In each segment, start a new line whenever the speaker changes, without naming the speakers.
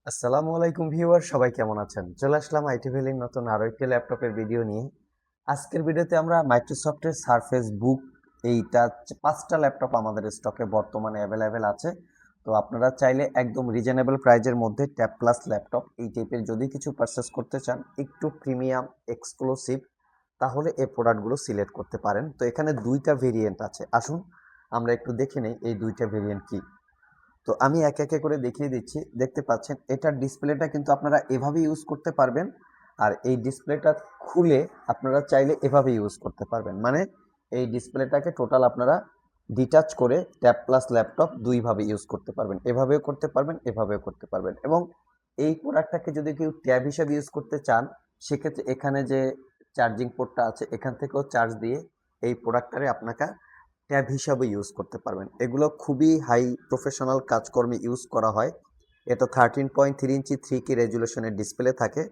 আসসালামু আলাইকুম ভিউয়ার, সবাই কেমন আছেন? চলে আসলাম আইটি ভ্যালির নতুন আরো একটি ল্যাপটপের ভিডিও নিয়ে। আজকের ভিডিওতে আমরা মাইক্রোসফটের সারফেস বুক এইটা 5টা ল্যাপটপ আমাদের স্টকে বর্তমানে অ্যাভেলেবেল আছে। তো আপনারা চাইলে একদম রিজনেবল প্রাইজের মধ্যে ট্যাব প্লাস ল্যাপটপ এই টাইপের যদি কিছু পারচেস করতে চান, একটু প্রিমিয়াম এক্সক্লুসিভ, তাহলে এই প্রোডাক্টগুলো সিলেক্ট করতে পারেন। তো এখানে দুইটা ভেরিয়েন্ট আছে, আসুন আমরা একটু দেখে নেই এই দুইটা ভেরিয়েন্ট কি। তো আমি একে একে করে দেখিয়ে দিচ্ছি। দেখতে পাচ্ছেন এটার ডিসপ্লেটা কিন্তু আপনারা এভাবে ইউজ করতে পারবেন, আর এই ডিসপ্লেটা খুলে আপনারা চাইলে এভাবে ইউজ করতে পারবেন। মানে এই ডিসপ্লেটাকে টোটাল আপনারা ডিটাচ করে ট্যাব প্লাস ল্যাপটপ দুইভাবে ইউজ করতে পারবেন, এভাবেও করতে পারবেন, এভাবেও করতে পারবেন। এবং এই প্রোডাক্টটাকে যদি কেউ ট্যাব হিসাবে ইউজ করতে চান, সেক্ষেত্রে এখানে যে চার্জিং পোর্টটা আছে এখান থেকেও চার্জ দিয়ে এই প্রোডাক্টটারে আপনাকে ট্যাব হিসাবে ইউজ করতে পারবেন। এগুলো খুবই হাই প্রফেশনাল কাজকর্মে ইউজ করা হয়। এটা 13.3 ইঞ্চি 3K রেজুলেশনের ডিসপ্লে থাকে।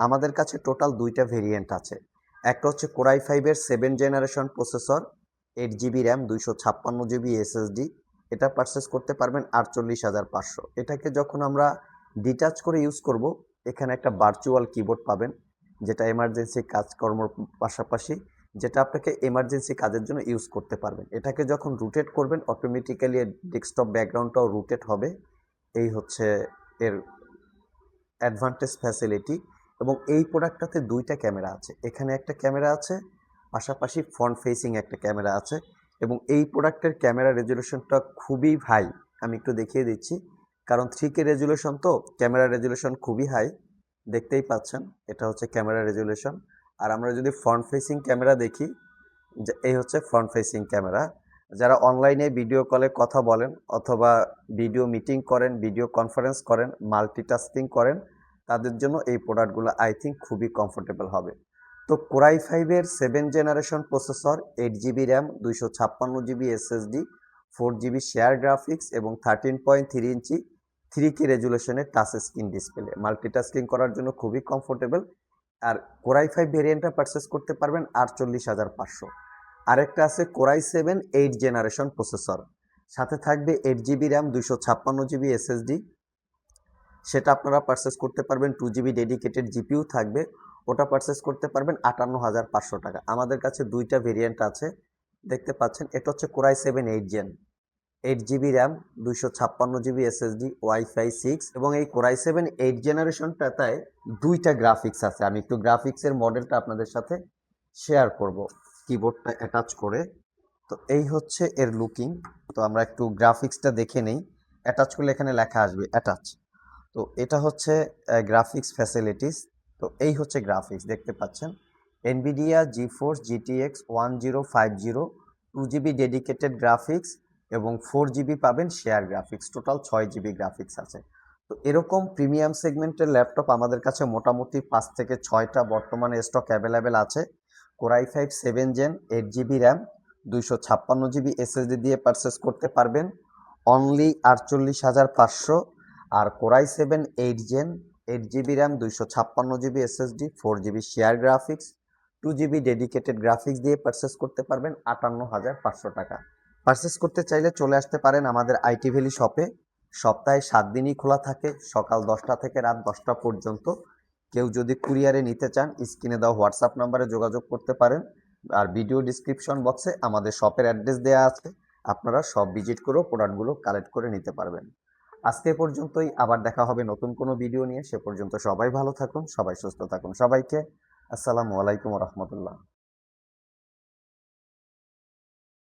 আমাদের কাছে টোটাল দুইটা ভেরিয়েন্ট আছে। একটা হচ্ছে কোরাই ফাইভের 7 generation processor, 8 GB RAM, 256 GB SSD। এটা পারচেস করতে পারবেন 48,500। এটাকে যখন আমরা ডিটাচ করে ইউজ করব, এখানে একটা ভার্চুয়াল কিবোর্ড পাবেন, যেটা এমার্জেন্সি কাজকর্মর পাশাপাশি যেটা আপনাকে এমার্জেন্সি কাজের জন্য ইউজ করতে পারবেন। এটাকে যখন রুটেট করবেন, অটোমেটিক্যালি ডেস্কটপ ব্যাকগ্রাউন্ডটাও রুটেট হবে। এই হচ্ছে এর অ্যাডভান্টেজ ফ্যাসিলিটি। এবং এই প্রোডাক্টটাতে দুইটা ক্যামেরা আছে, এখানে একটা ক্যামেরা আছে, পাশাপাশি ফ্রন্ট ফেসিং একটা ক্যামেরা আছে। এবং এই প্রোডাক্টের ক্যামেরা রেজুলেশনটা খুবই হাই। আমি একটু দেখিয়ে দিচ্ছি, কারণ 3K রেজুলেশন, তো ক্যামেরা রেজুলেশন খুবই হাই। দেখতেই পাচ্ছেন এটা হচ্ছে ক্যামেরা রেজুলেশন। আর আমরা যদি ফ্রন্ট ফেসিং ক্যামেরা দেখি, যে এই হচ্ছে ফ্রন্ট ফেসিং ক্যামেরা। যারা অনলাইনে ভিডিও কলে কথা বলেন অথবা ভিডিও মিটিং করেন, ভিডিও কনফারেন্স করেন, মাল্টিটাস্কিং করেন, তাদের জন্য এই প্রোডাক্টগুলো আই থিঙ্ক খুবই কমফোর্টেবল হবে। তো কোরাই ফাইভের 7 generation processor, 8 GB RAM, 256 GB SSD, 4 GB shared graphics এবং 13.3 ইঞ্চি 3K রেজুলেশনের টাচ স্ক্রিন ডিসপ্লে, মাল্টিটাস্কিং করার জন্য খুবই কমফোর্টেবল। আর কোরাই ফাইভ ভেরিয়েন্টটা পারচেস করতে পারবেন 48,500। আরেকটা আছে কোরাই 7 8 জেনারেশন প্রসেসর, সাথে থাকবে 8 GB র্যাম, 256 GB SSD। সেটা আপনারা পারচেস করতে পারবেন, 2 GB ডেডিকেটেড জিপিইউ থাকবে। ওটা পারচেস করতে পারবেন 58,500 টাকা। আমাদের কাছে দুইটা ভেরিয়েন্ট আছে, দেখতে পাচ্ছেন। এটা হচ্ছে core i 7 8 gen, 8 GB RAM, 256 GB SSD, wifi 6। এবং এই কোরাই 7 8 জেনারেশনটায় দুইটা গ্রাফিক্স আছে। আমি একটু গ্রাফিক্সের মডেলটা আপনাদের সাথে শেয়ার করব কিবোর্ডটা অ্যাটাচ করে। তো এই হচ্ছে এর লুকিং। তো আমরা একটু গ্রাফিক্সটা দেখে নেই। অ্যাটাচ করলে এখানে লেখা আসবে অ্যাটাচ। তো এটা হচ্ছে গ্রাফিক্স ফ্যাসিলিটিস। তো এই হচ্ছে গ্রাফিক্স, দেখতে পাচ্ছেন। Nvidia GeForce GTX 1050, 2 GB dedicated graphics এবং 4 GB পাবেন share graphics. Total 6 GB graphics আছে। তো এরকম প্রিমিয়াম সেগমেন্টের ল্যাপটপ আমাদের কাছে মোটামুটি 5 থেকে 6টা বর্তমানে স্টক অ্যাভেলেবেল আছে। Core i five 7 gen, 8 GB RAM, 256 GB SSD দিয়ে পারচেস করতে পারবেন অনলি 48,500। আর Core i 7 8 gen, 8 GB RAM, 256 GB SSD, 4 GB shared graphics, 2 GB dedicated graphics দিয়ে পারচেস করতে পারবেন 58,500 টাকা। পারচেস করতে চাইলে চলে আসতে পারেন আমাদের আইটি ভ্যালি শপে। সপ্তাহে 7 দিনই খোলা থাকে, সকাল 10টা থেকে রাত 10টা পর্যন্ত। কেউ যদি কুরিয়ারে নিতে চান, স্ক্রিনে দেওয়া হোয়াটসঅ্যাপ নাম্বারে যোগাযোগ করতে পারেন। আর ভিডিও ডিসক্রিপশন বক্সে আমাদের শপের অ্যাড্রেস দেওয়া আছে, আপনারা সব ভিজিট করেও প্রোডাক্টগুলো কালেক্ট করে নিতে পারবেন। আজকে পর্যন্তই, আবার দেখা হবে নতুন কোনো ভিডিও নিয়ে। সে পর্যন্ত সবাই ভালো থাকুন, সবাই সুস্থ থাকুন। সবাইকে আসসালামু আলাইকুম রহমতুল্লাহ।